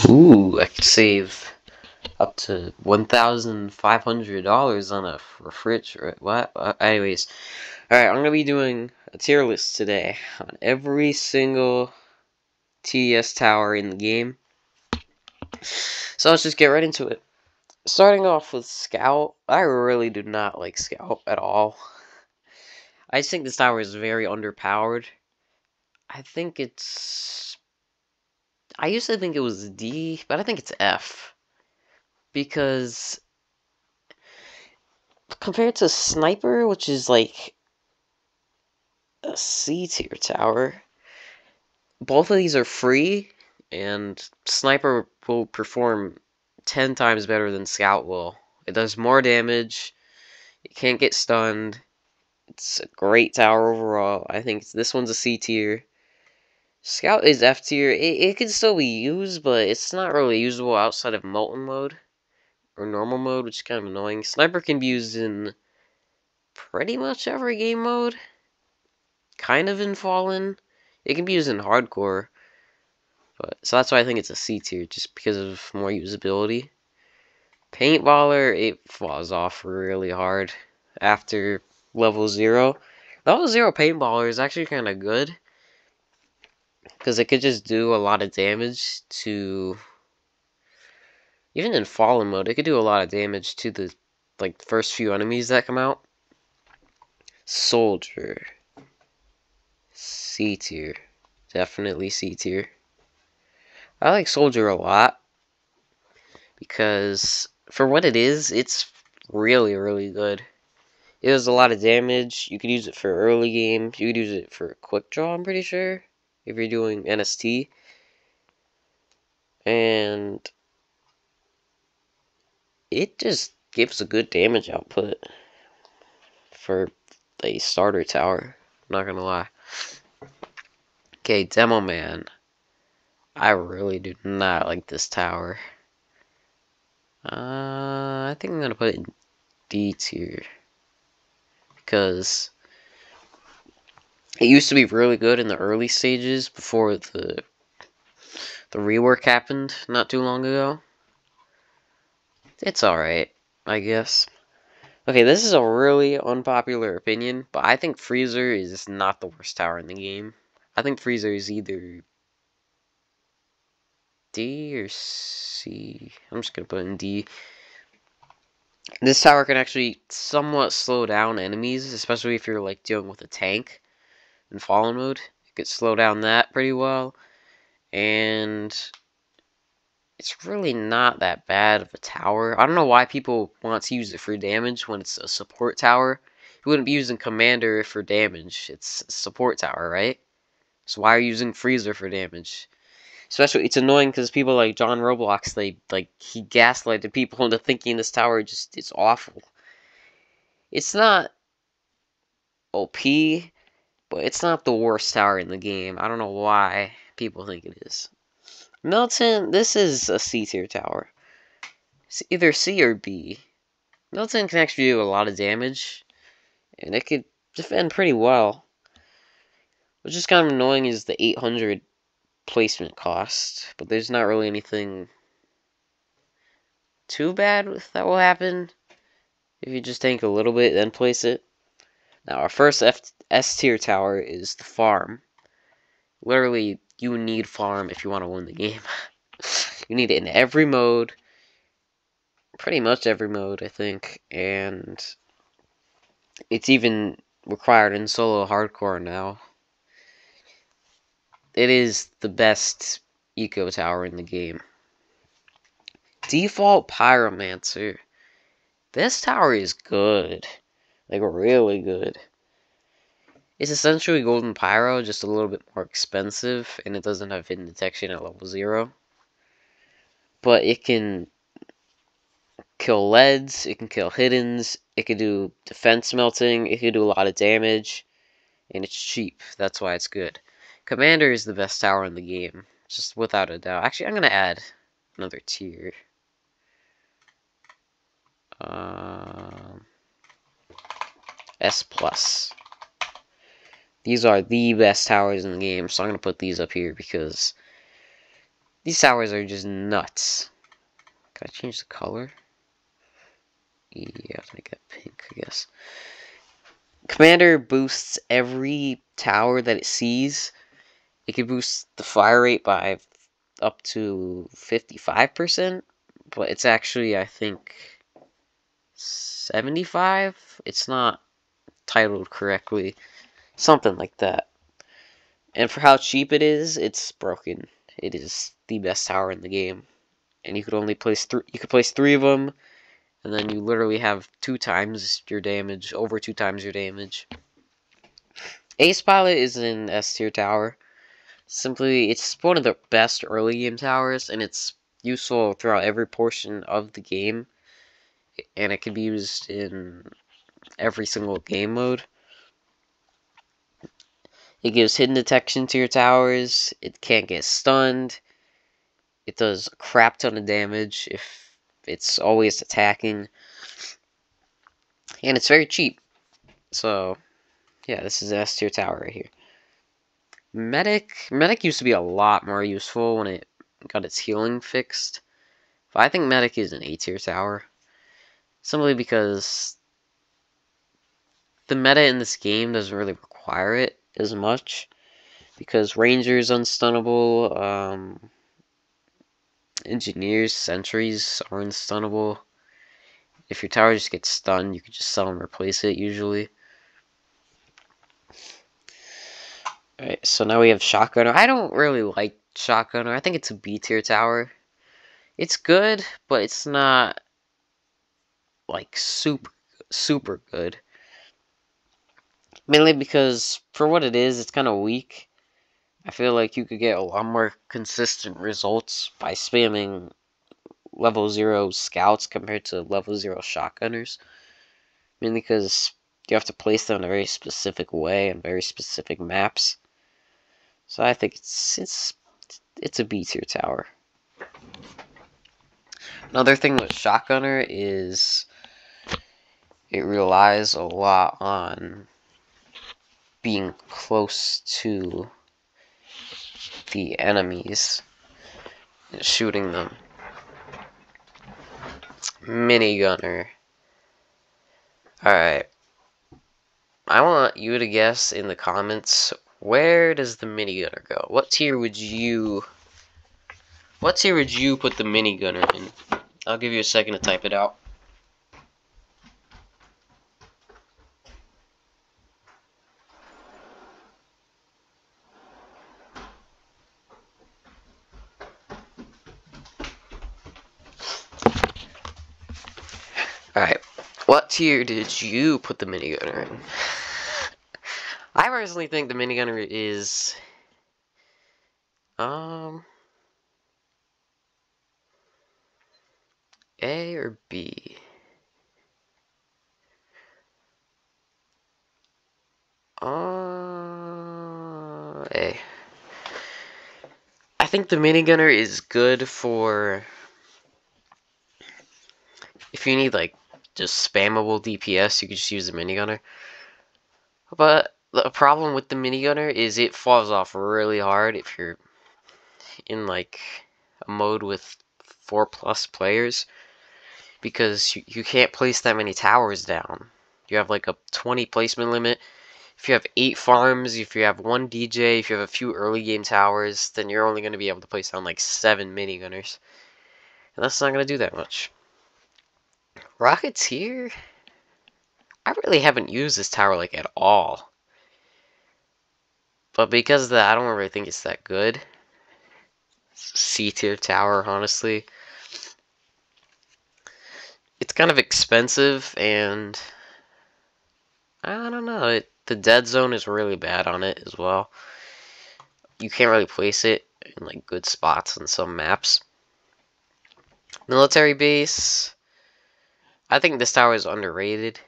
Ooh, I could save up to $1,500 on a refrigerator. What? Anyways, alright, I'm gonna be doing a tier list today on every single TDS tower in the game. So let's just get right into it. Starting off with Scout, I really do not like Scout at all. I just think this tower is very underpowered. I used to think it was D, but I think it's F. Because compared to Sniper, which is like a C tier tower, both of these are free, and Sniper will perform 10 times better than Scout will. It does more damage, it can't get stunned, it's a great tower overall. I think this one's a C tier. Scout is F tier. It can still be used, but it's not really usable outside of Molten mode or normal mode, which is kind of annoying. Sniper can be used in pretty much every game mode. Kind of in Fallen. It can be used in Hardcore. So that's why I think it's a C tier, just because of more usability. Paintballer, it falls off really hard after level 0. Level 0 Paintballer is actually kind of good, because it could just do a lot of damage to... Even in Fallen mode, it could do a lot of damage to the first few enemies that come out. Soldier. C tier. Definitely C tier. I like Soldier a lot, because for what it is, it's really, really good. It does a lot of damage. You could use it for early game. You could use it for quick draw, I'm pretty sure, if you're doing NST. And it just gives a good damage output for a starter tower. I'm not gonna lie. Okay, Demo Man. I really do not like this tower. I think I'm gonna put it in D tier, because it used to be really good in the early stages before the rework happened not too long ago. It's alright, I guess. Okay, this is a really unpopular opinion, but I think Freezer is not the worst tower in the game. I think Freezer is either D or C. I'm just gonna put it in D. This tower can actually somewhat slow down enemies, especially if you're dealing with a tank in Fallen mode. It could slow down that pretty well, and it's really not that bad of a tower. I don't know why people want to use it for damage when it's a support tower. You wouldn't be using Commander for damage. It's a support tower, right? So why are you using Freezer for damage? Especially, it's annoying because people like John ROBLOX, he gaslighted people into thinking this tower it's awful. It's not OP, but it's not the worst tower in the game. I don't know why people think it is. Milton, this is a C tier tower. It's either C or B. Milton can actually do a lot of damage, and it could defend pretty well. Which is kind of annoying is the 800 placement cost, but there's not really anything too bad that will happen if you just tank a little bit then place it. Now our first S tier tower is the farm. Literally, you need farm if you want to win the game. You need it in every mode. Pretty much every mode, I think. And it's even required in solo hardcore now. It is the best eco tower in the game. Default Pyromancer. This tower is good. Really good. It's essentially Golden Pyro, just a little bit more expensive, and it doesn't have hidden detection at level 0. But it can kill leads, it can kill hiddens, it can do defense melting, it can do a lot of damage, and it's cheap. That's why it's good. Commander is the best tower in the game, just without a doubt. Actually, I'm going to add another tier. S+. These are the best towers in the game, so I'm going to put these up here because These towers are just nuts. Can I change the color? Yeah, let's make that pink, I guess. Commander boosts every tower that it sees. It can boost the fire rate by up to 55%, but it's actually, I think, 75? It's not titled correctly. Something like that. And for how cheap it is, it's broken. It is the best tower in the game. And you could only place you could place 3 of them, and then you literally have 2 times your damage, over 2 times your damage. Ace Pilot is an S tier tower. Simply, it's one of the best early game towers, and it's useful throughout every portion of the game, and it can be used in every single game mode. It gives hidden detection to your towers, it can't get stunned, it does a crap ton of damage if it's always attacking, and it's very cheap. So, yeah, this is an S tier tower right here. Medic used to be a lot more useful when it got its healing fixed, but I think Medic is an A tier tower. Simply because the meta in this game doesn't really require it as much. Because Rangers unstunnable, Engineers, Sentries are unstunnable. If your tower just gets stunned, you can just sell and replace it usually. Alright, so now we have Shotgunner. I don't really like Shotgunner. I think it's a B tier tower. It's good, but it's not like super good. Mainly because for what it is, it's kind of weak. I feel like you could get a lot more consistent results by spamming level 0 scouts compared to level 0 shotgunners. Mainly because you have to place them in a very specific way and very specific maps. So I think it's a B tier tower. Another thing with Shotgunner is it relies a lot on being close to the enemies and shooting them. Minigunner. Alright. I want you to guess in the comments, where does the minigunner go? What tier would you put the minigunner in? I'll give you a second to type it out. Alright. What tier did you put the minigunner in? I personally think the minigunner is A or B? A. I think the minigunner is good for if you need like just spammable DPS, you could just use the minigunner. But the problem with the minigunner is it falls off really hard if you're in like a mode with 4+ players, because you can't place that many towers down. You have like a 20 placement limit. If you have 8 farms, if you have 1 DJ, if you have a few early game towers, then you're only going to be able to place down like 7 minigunners. And that's not going to do that much. Rocketeer? I really haven't used this tower like at all. But because of that, I don't really think it's that good. C tier tower, honestly. It's kind of expensive, and I don't know. The dead zone is really bad on it as well. You can't really place it in like good spots on some maps. Military base. I think this tower is underrated.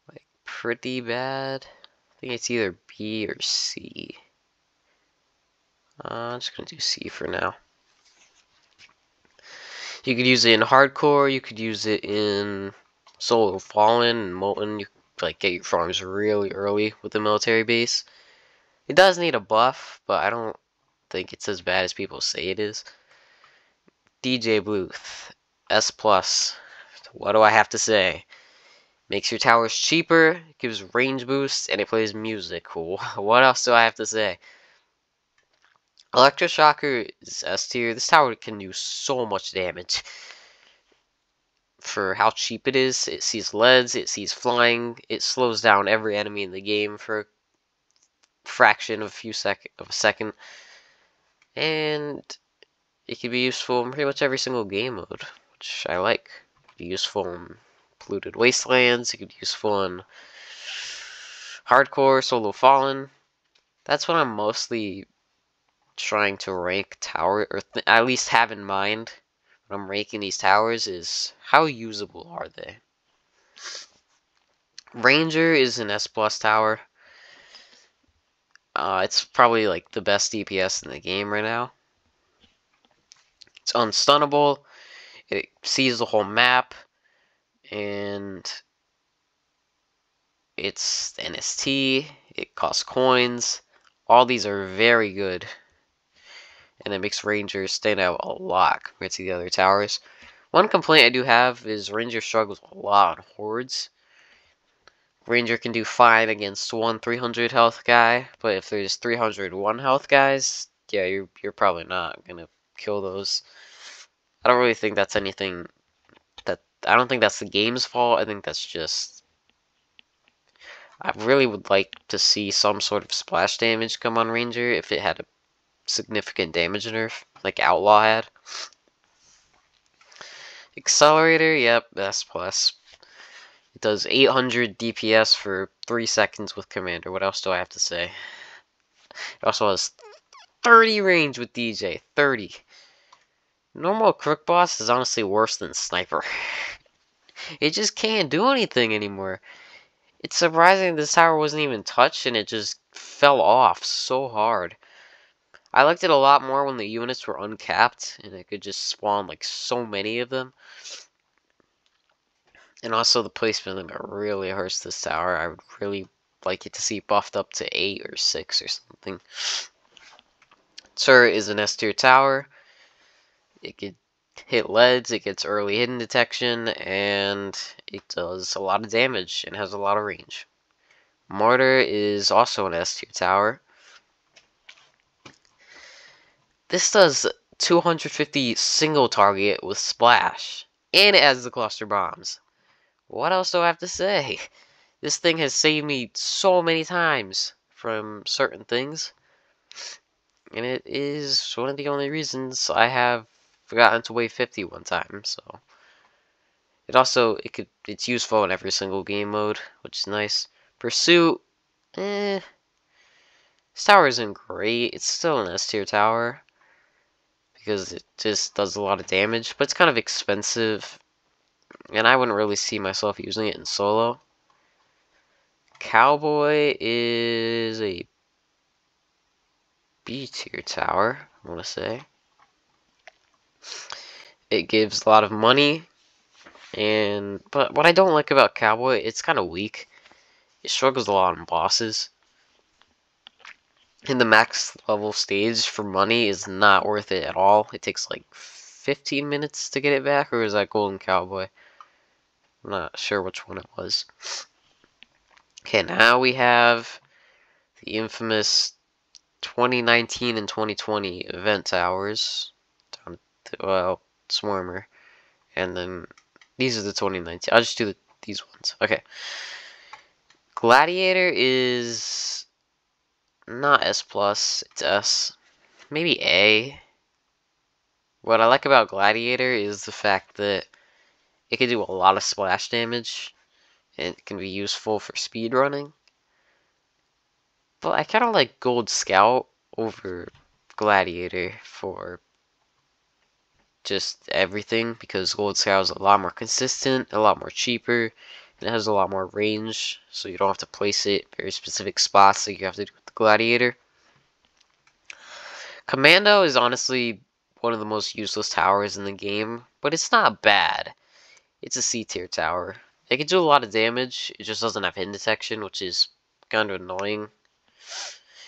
Like pretty bad. I think it's either B or C. I'm just gonna do C for now. You could use it in hardcore. You could use it in Soul of Fallen and Molten. You could like get your farms really early with the military base. It does need a buff, but I don't think it's as bad as people say it is. DJ Booth, S+. What do I have to say? Makes your towers cheaper, gives range boosts, and it plays music. Cool. What else do I have to say? Electroshocker is S tier. This tower can do so much damage. For how cheap it is, it sees leads, it sees flying, it slows down every enemy in the game for a fraction of a second. And it can be useful in pretty much every single game mode, which I like. It could be useful in polluted wastelands, it could be useful in hardcore, solo fallen. That's what I'm mostly trying to rank tower, or at least have in mind when I'm ranking these towers, is how usable are they? Ranger is an S+ tower. It's probably like the best DPS in the game right now. It's unstunnable. It sees the whole map, and it's NST. It costs coins. All these are very good, and it makes Ranger stand out a lot compared to the other towers. One complaint I do have is Ranger struggles a lot on hordes. Ranger can do fine against one 300 health guy, but if there's 301 health guys, yeah, you're probably not gonna kill those. I don't really think that's anything that I don't think that's the game's fault. I think that's just I really would like to see some sort of splash damage come on Ranger if it had a significant damage nerf, like Outlaw had. Accelerator, yep, S+. It does 800 DPS for 3 seconds with Commander. What else do I have to say? It also has 30 range with DJ. 30. Normal Crook Boss is honestly worse than Sniper. It just can't do anything anymore. It's surprising this tower wasn't even touched and it just fell off so hard. I liked it a lot more when the units were uncapped and it could just spawn like so many of them. And also the placement really hurts this tower. I would really like it to see buffed up to 8 or 6 or something. Turret is an S tier tower. It could hit leads, it gets early hidden detection, and it does a lot of damage and has a lot of range. Mortar is also an S tier tower. This does 250 single target with splash, and it has the cluster bombs. What else do I have to say? This thing has saved me so many times from certain things, and it is one of the only reasons I have gotten to wave 50 one time. So it's useful in every single game mode, which is nice. Pursuit, this tower isn't great. It's still an S tier tower because it just does a lot of damage, but it's kind of expensive, and I wouldn't really see myself using it in solo. Cowboy is a B tier tower, I want to say. It gives a lot of money, but what I don't like about Cowboy, it's kind of weak. It struggles a lot on bosses. And the max level stage for money is not worth it at all. It takes like 15 minutes to get it back, or is that Golden Cowboy? I'm not sure which one it was. Okay, now we have the infamous 2019 and 2020 event towers. Down to, well, Swarmer. And then these are the 2019. I'll just do these ones. Okay. Gladiator is not S+, it's S. Maybe A. What I like about Gladiator is the fact that it can do a lot of splash damage, and it can be useful for speedrunning. But I kind of like Gold Scout over Gladiator for just everything, because Gold Scout is a lot more consistent, a lot more cheaper, and it has a lot more range, so you don't have to place it very specific spots like you have to do with the Gladiator. Commando is honestly one of the most useless towers in the game, but it's not bad. It's a C tier tower. It can do a lot of damage, it just doesn't have hidden detection, which is kind of annoying.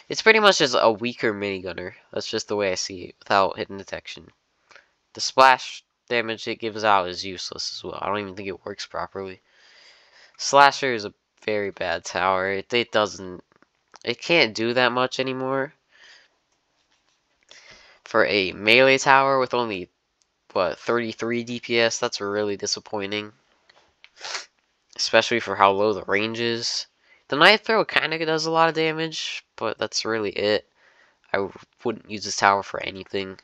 It's pretty much just a weaker minigunner. That's just the way I see it, without hidden detection. The splash damage it gives out is useless as well. I don't even think it works properly. Slasher is a very bad tower. It can't do that much anymore. For a melee tower with only, what, 33 DPS, that's really disappointing. Especially for how low the range is. The knife throw kind of does a lot of damage, but that's really it. I wouldn't use this tower for anything.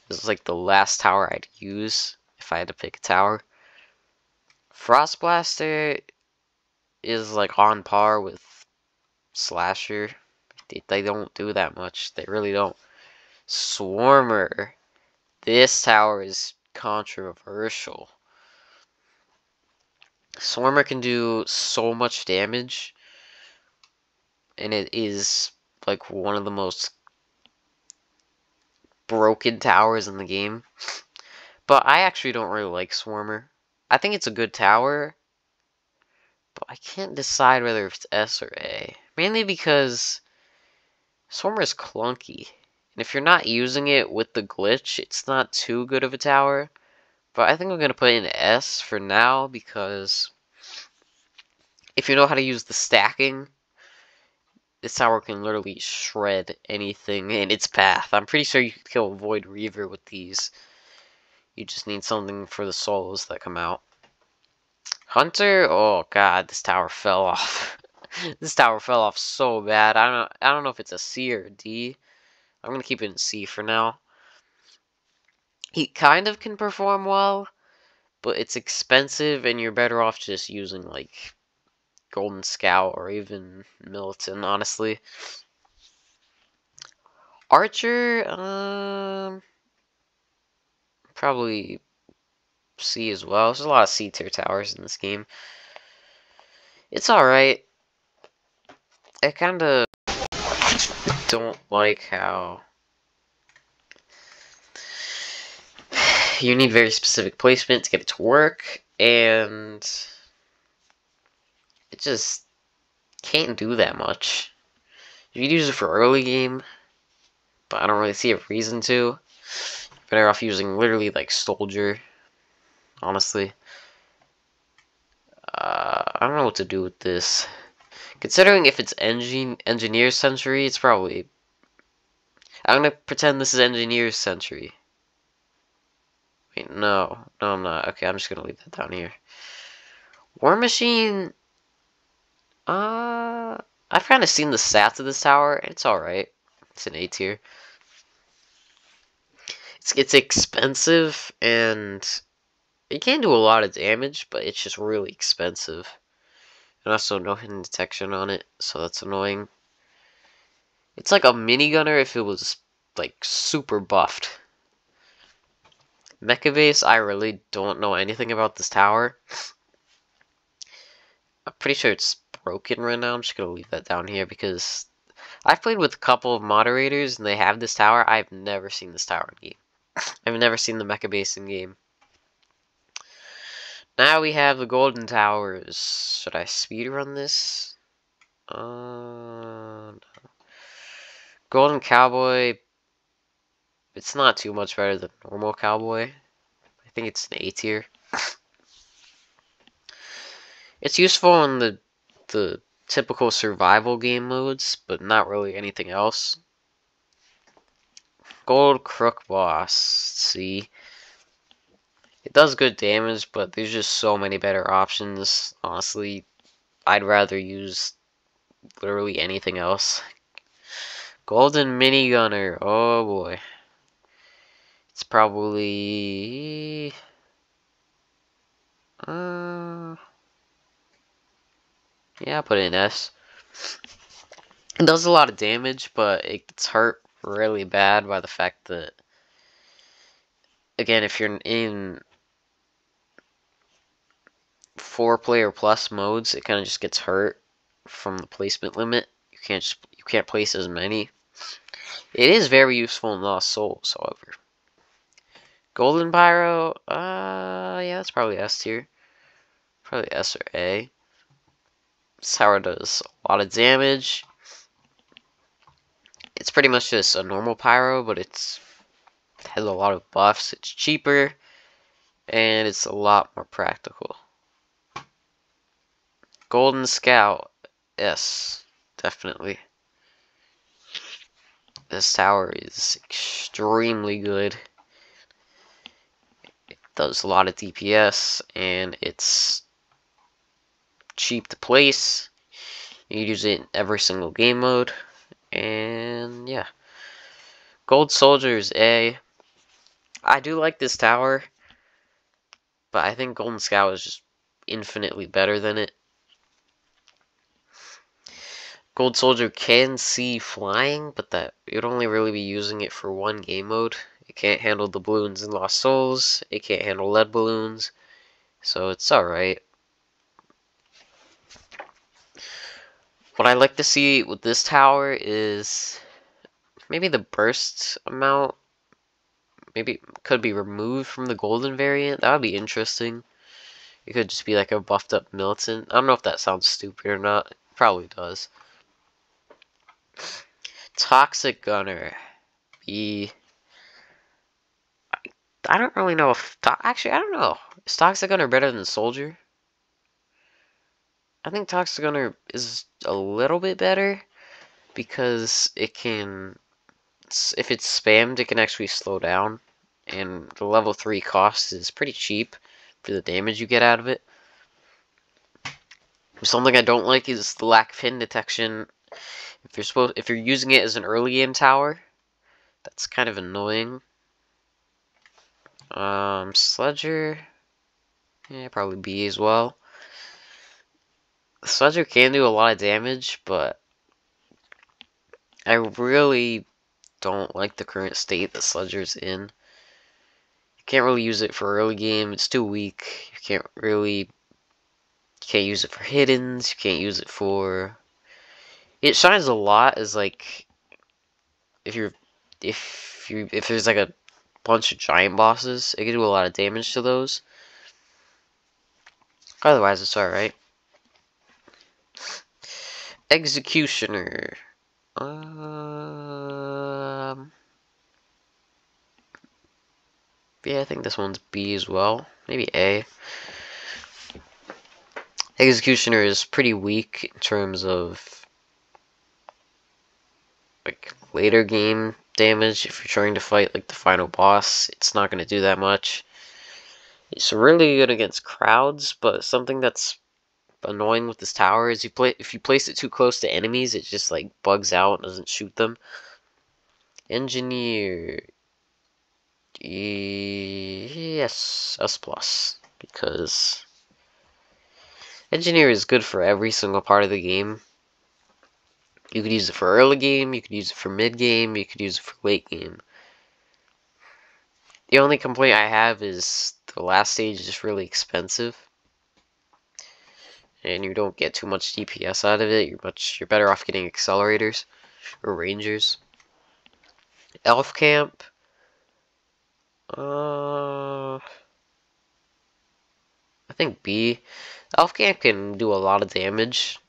This is like the last tower I'd use if I had to pick a tower. Frost Blaster is like on par with Slasher. They don't do that much. They really don't. Swarmer. This tower is controversial. Swarmer can do so much damage, and it is like one of the most broken towers in the game. But I actually don't really like Swarmer. I think it's a good tower, but I can't decide whether it's S or A. Mainly because Swarmer is clunky. And if you're not using it with the glitch, it's not too good of a tower. But I think I'm going to put it in S for now because if you know how to use the stacking, this tower can literally shred anything in its path. I'm pretty sure you could kill a Void Reaver with these. You just need something for the solos that come out. Hunter, oh god, this tower fell off. This tower fell off so bad. I don't know if it's a C or a D. I'm gonna keep it in C for now. He kind of can perform well, but it's expensive and you're better off just using like Golden Scout or even Militant, honestly. Archer, probably C as well. There's a lot of C tier towers in this game. It's alright. I kinda don't like how you need very specific placement to get it to work, and it just can't do that much. You could use it for early game, but I don't really see a reason to. You're better off using literally like Soldier, honestly. I don't know what to do with this. Considering if it's Engineer's Century, it's probably... I'm gonna pretend this is Engineer's Century. Wait, no. No, I'm not. Okay, I'm just gonna leave that down here. War Machine... I've kind of seen the stats of this tower, and it's alright. It's an A tier. It's expensive, and it can do a lot of damage, but it's just really expensive. And also no hidden detection on it, so that's annoying. It's like a minigunner if it was, like, super buffed. Mecha Base, I really don't know anything about this tower. I'm pretty sure it's broken right now. I'm just gonna leave that down here because I've played with a couple of moderators and they have this tower. I've never seen this tower in game. I've never seen the Mecha Base in game. Now we have the Golden Towers. Should I speedrun this? No. Golden Cowboy. It's not too much better than normal Cowboy. I think it's an A tier. It's useful in the typical survival game modes, but not really anything else. Gold Crook Boss. See. It does good damage, but there's just so many better options. Honestly, I'd rather use literally anything else. Golden Minigunner. Oh boy. It's probably... yeah, I'll put it in S. It does a lot of damage, but it gets hurt really bad by the fact that, again, if you're in 4-player plus modes, it kind of just gets hurt from the placement limit. You can't place as many. It is very useful in Lost Souls, however. Golden Pyro, yeah, that's probably S tier. Probably S or A. This tower does a lot of damage. It's pretty much just a normal pyro, but it has a lot of buffs. It's cheaper, and it's a lot more practical. Golden Scout, yes, definitely. This tower is extremely good. It does a lot of DPS, and it's cheap to place. You use it in every single game mode, and yeah. Gold Soldier is A. I do like this tower, but I think Golden Scout is just infinitely better than it. Gold Soldier can see flying, but that you'd only really be using it for one game mode. It can't handle the balloons in Lost Souls. It can't handle lead balloons, so it's alright. What I like to see with this tower is maybe the burst amount. Maybe could be removed from the golden variant. That would be interesting. It could just be like a buffed up militant. I don't know if that sounds stupid or not. It probably does. Toxic Gunner. I don't really know if... Actually, I don't know. Is Toxic Gunner better than Soldier? I think Toxic Gunner is a little bit better because it can... If it's spammed, it can actually slow down. And the level 3 cost is pretty cheap for the damage you get out of it. Something I don't like is the lack of hidden detection. If you're using it as an early game tower, that's kind of annoying. Sledger, yeah, probably B as well. The Sledger can do a lot of damage, but I really don't like the current state that Sledger's in. You can't really use it for early game. It's too weak. You can't use it for hiddens. You can't use it for... It shines a lot as like if there's like a bunch of giant bosses, it can do a lot of damage to those. Otherwise, it's alright. Executioner. Yeah, I think this one's B as well. Maybe A. Executioner is pretty weak in terms of like later game damage. If you're trying to fight like the final boss, it's not going to do that much. It's really good against crowds, but something that's annoying with this tower is if you place it too close to enemies, it just like bugs out and doesn't shoot them. Engineer, yes, S+, because Engineer is good for every single part of the game. You could use it for early game, you could use it for mid game, you could use it for late game. The only complaint I have is the last stage is just really expensive, and you don't get too much DPS out of it. You're better off getting accelerators or rangers. Elf Camp. I think B. Elf Camp can do a lot of damage,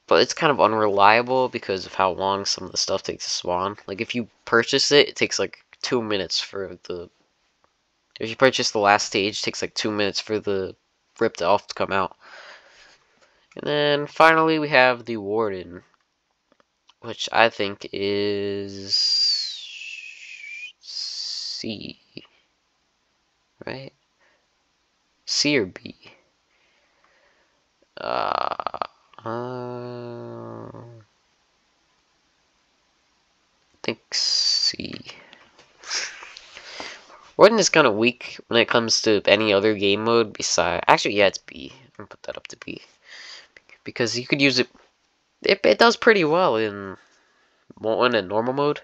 but it's kind of unreliable because of how long some of the stuff takes to spawn. Like if you purchase it, it takes like 2 minutes for the... If you purchase the last stage, it takes like 2 minutes for the ripped elf to come out. And then finally we have the Warden, which I think is C, right? C or B? I think C. Warden is kind of weak when it comes to any other game mode besides... Actually, yeah, it's B. I'm gonna put that up to B. Because you could use it... It does pretty well in a normal mode.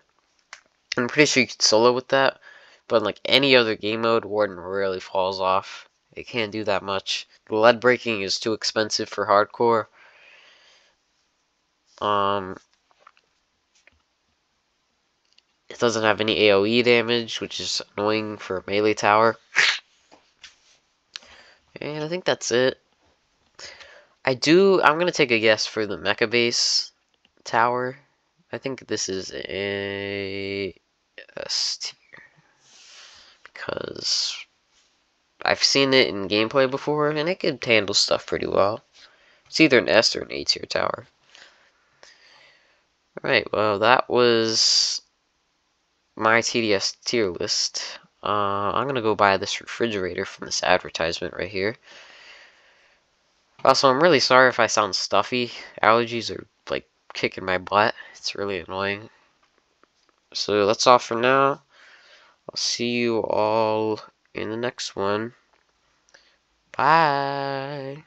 I'm pretty sure you could solo with that. But in like any other game mode, Warden really falls off. It can't do that much. The lead breaking is too expensive for hardcore. It doesn't have any AoE damage, which is annoying for a melee tower. And I think that's it. I'm gonna take a guess for the mecha base. tower. I think this is a S tier because I've seen it in gameplay before and it could handle stuff pretty well. It's either an S or an A tier tower. Alright, well that was my TDS tier list. I'm gonna go buy this refrigerator from this advertisement right here. Also, I'm really sorry if I sound stuffy. Allergies are like kicking my butt. It's really annoying. So that's all for now. I'll see you all in the next one. Bye.